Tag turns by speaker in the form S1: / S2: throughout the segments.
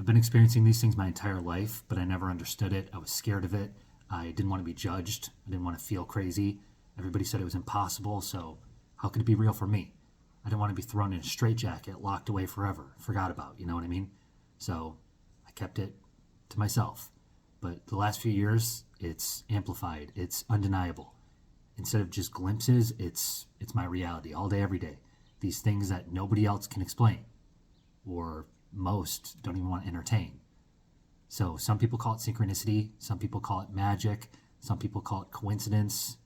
S1: I've been experiencing these things my entire life, but I never understood it. I was scared of it. I didn't want to be judged. I didn't want to feel crazy. Everybody said it was impossible, so how could it be real for me? I didn't want to be thrown in a straitjacket, locked away forever, forgot about, you know what I mean? So I kept it to myself. But the last few years, it's amplified. It's undeniable. Instead of just glimpses, it's my reality all day, every day. These things that nobody else can explain, or most don't even want to entertain. So some people call it synchronicity, some people call it magic, some people call it coincidence.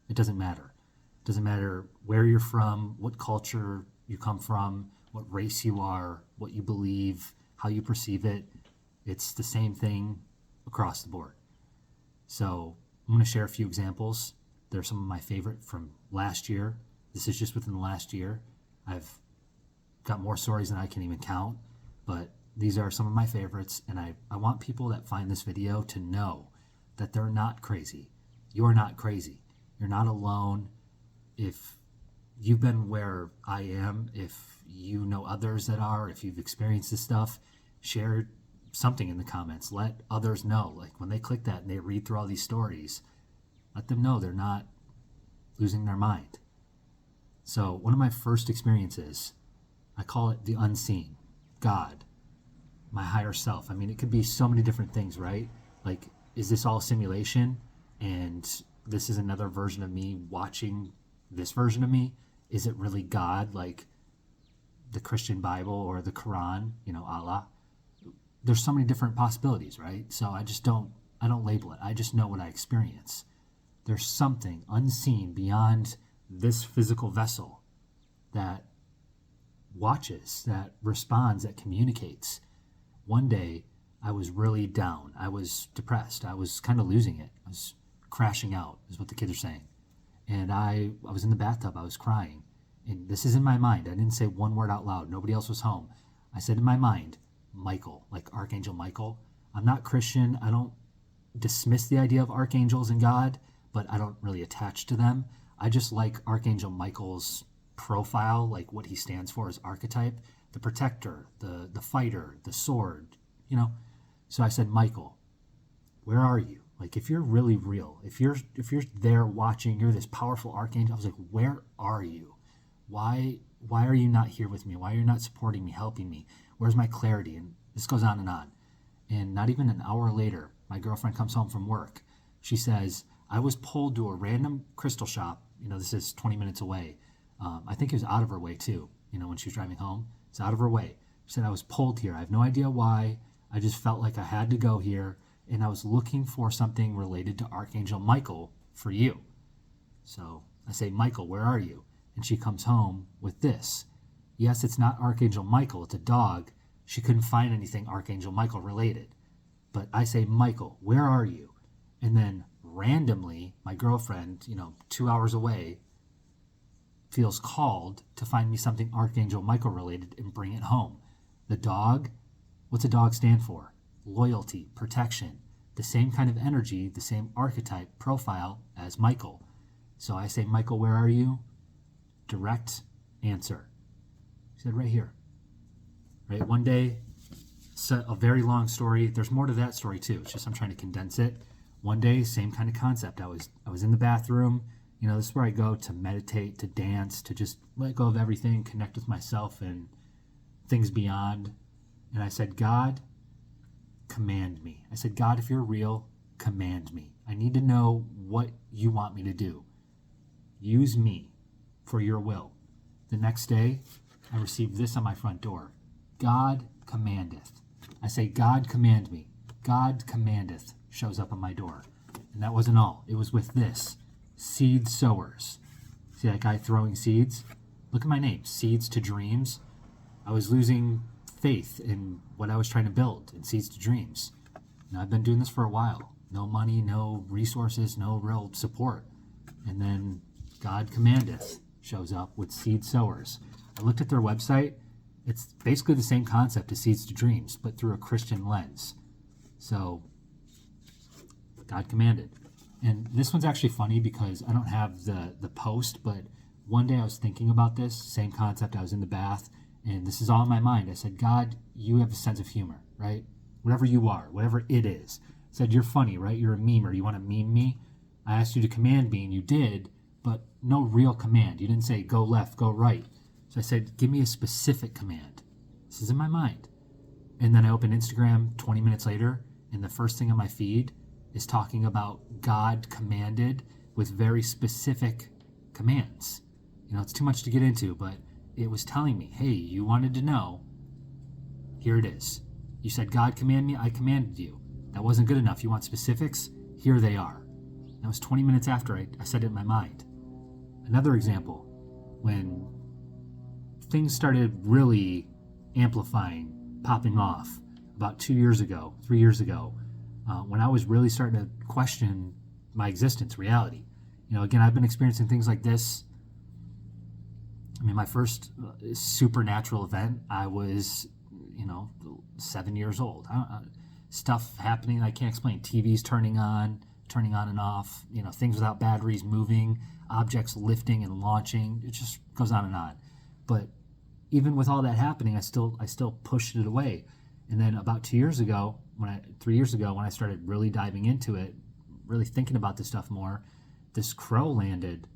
S1: It doesn't matter. It doesn't matter where you're from, what culture you come from, what race you are, what you believe, how you perceive it. It's the same thing across the board. So I'm going to share a few examples. They're some of my favorite from last year. This is just within the last year. I've got more stories than I can even count, but these are some of my favorites, and I want people that find this video to know that they're not crazy. You're not crazy. You're not alone. If you've been where I am, if you know others that are, if you've experienced this stuff, share something in the comments. Let others know. Like when they click that and they read through all these stories, let them know they're not losing their mind. So one of my first experiences, I call it the unseen, God, my higher self. I mean, it could be so many different things, right? Like, is this all simulation? And this is another version of me watching this version of me? Is it really God, like the Christian Bible or the Quran, Allah? There's so many different possibilities, right? So I don't label it. I just know what I experience. There's something unseen beyond this physical vessel that watches, that responds, that communicates. One day I was really down. I was depressed. I was kind of losing it. I was crashing out, is what the kids are saying. And I was in the bathtub. I was crying. And this is in my mind. I didn't say one word out loud. Nobody else was home. I said in my mind, Michael, like Archangel Michael. I'm not Christian. I don't dismiss the idea of archangels and God, but I don't really attach to them. I just like Archangel Michael's profile, like what he stands for, his archetype, the protector, the fighter, the sword, So I said, Michael, where are you? Like, if you're really real, if you're there watching, you're this powerful archangel. I was like, where are you? Why are you not here with me? Why are you not supporting me, helping me? Where's my clarity? And this goes on. And not even an hour later, my girlfriend comes home from work. She says, I was pulled to a random crystal shop. This is 20 minutes away. I think it was out of her way too, when she was driving home. It's out of her way. She said, I was pulled here. I have no idea why. I just felt like I had to go here. And I was looking for something related to Archangel Michael for you. So I say, Michael, where are you? And she comes home with this. Yes, it's not Archangel Michael. It's a dog. She couldn't find anything Archangel Michael related. But I say, Michael, where are you? And then randomly, my girlfriend, 2 hours away, feels called to find me something Archangel Michael related and bring it home. The dog, what's a dog stand for? Loyalty, protection, the same kind of energy, the same archetype profile as Michael. So I say, Michael, where are you? Direct answer. He said, right here. Right, one day, a very long story. There's more to that story too. It's just I'm trying to condense it. One day, same kind of concept. I was in the bathroom. This is where I go to meditate, to dance, to just let go of everything, connect with myself and things beyond. And I said, God, command me. I said, God, if you're real, command me. I need to know what you want me to do. Use me for your will. The next day, I received this on my front door. God commandeth. I say, God command me. God commandeth shows up on my door. And that wasn't all. It was with this. Seed sowers. See that guy throwing seeds? Look at my name. Seeds to Dreams. I was losing faith in what I was trying to build in Seeds to Dreams. Now I've been doing this for a while. No money, no resources, no real support. And then God commandeth shows up with seed sowers. I looked at their website. It's basically the same concept as Seeds to Dreams, but through a Christian lens. So God commanded. And this one's actually funny because I don't have the post, but one day I was thinking about this, same concept. I was in the bath And this is all in my mind. I said, God, you have a sense of humor, right? Whatever you are, whatever it is. I said, you're funny, right? You're a memer. You want to meme me? I asked you to command me, and you did, but no real command. You didn't say go left, go right. So I said, give me a specific command. This is in my mind. And then I opened Instagram 20 minutes later, and the first thing on my feed is talking about God commanded with very specific commands. It's too much to get into, but it was telling me, hey, you wanted to know, here it is. You said, God command me, I commanded you. That wasn't good enough. You want specifics? Here they are. That was 20 minutes after I said it in my mind. Another example, when things started really amplifying, popping off, about 2 years ago, 3 years ago, when I was really starting to question my existence, reality. Again, I've been experiencing things like this. I mean, my first supernatural event, I was, 7 years old. Stuff happening I can't explain. TVs turning on and off, things without batteries moving, objects lifting and launching. It just goes on and on. But even with all that happening, I still pushed it away. And then about 3 years ago, when I started really diving into it, really thinking about this stuff more, this crow landed.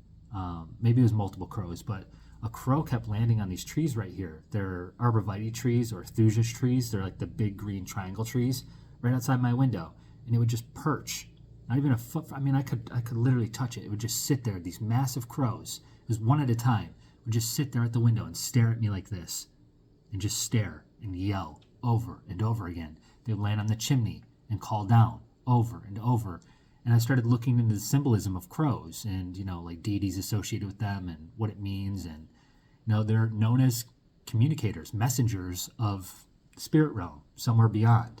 S1: Maybe it was multiple crows, but a crow kept landing on these trees right here. They're arborvitae trees or thusias trees. They're like the big green triangle trees right outside my window. And it would just perch, not even a foot. I mean, I could literally touch it. It would just sit there. These massive crows, it was one at a time, would just sit there at the window and stare at me like this and just stare and yell over and over again. They would land on the chimney and call down over and over. And I started looking into the symbolism of crows and, like deities associated with them and what it means. And, they're known as communicators, messengers of the spirit realm, somewhere beyond.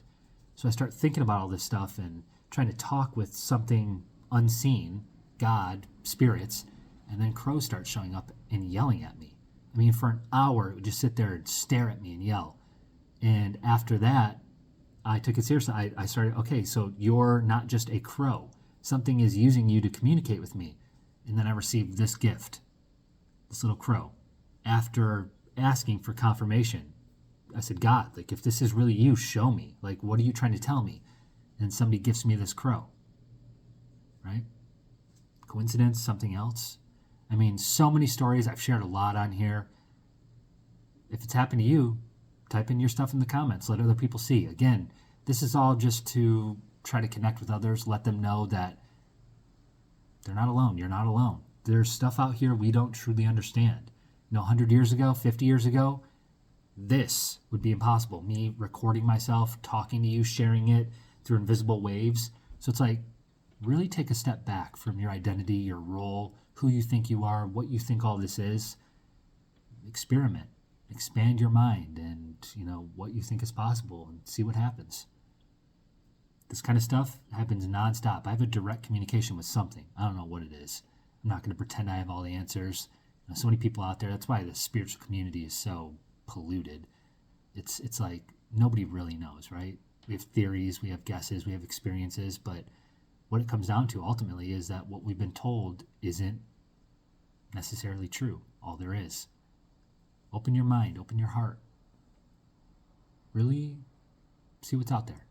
S1: So I start thinking about all this stuff and trying to talk with something unseen, God, spirits, and then crows start showing up and yelling at me. I mean, for an hour, it would just sit there and stare at me and yell. And after that, I took it seriously. I started, okay, so you're not just a crow. Something is using you to communicate with me. And then I received this gift, this little crow. After asking for confirmation, I said, God, like, if this is really you, show me. Like, what are you trying to tell me? And somebody gifts me this crow, right? Coincidence, something else? I mean, so many stories. I've shared a lot on here. If it's happened to you, type in your stuff in the comments. Let other people see. Again, this is all just to try to connect with others, let them know that they're not alone. You're not alone. There's stuff out here we don't truly understand. 100 years ago, 50 years ago, this would be impossible. Me recording myself, talking to you, sharing it through invisible waves. So it's like, really take a step back from your identity, your role, who you think you are, what you think all this is. Experiment. Expand your mind and, what you think is possible and see what happens. This kind of stuff happens nonstop. I have a direct communication with something. I don't know what it is. I'm not going to pretend I have all the answers. So many people out there. That's why the spiritual community is so polluted. It's like nobody really knows, right? We have theories, we have guesses, we have experiences, but what it comes down to ultimately is that what we've been told isn't necessarily true. All there is. Open your mind, open your heart. Really see what's out there.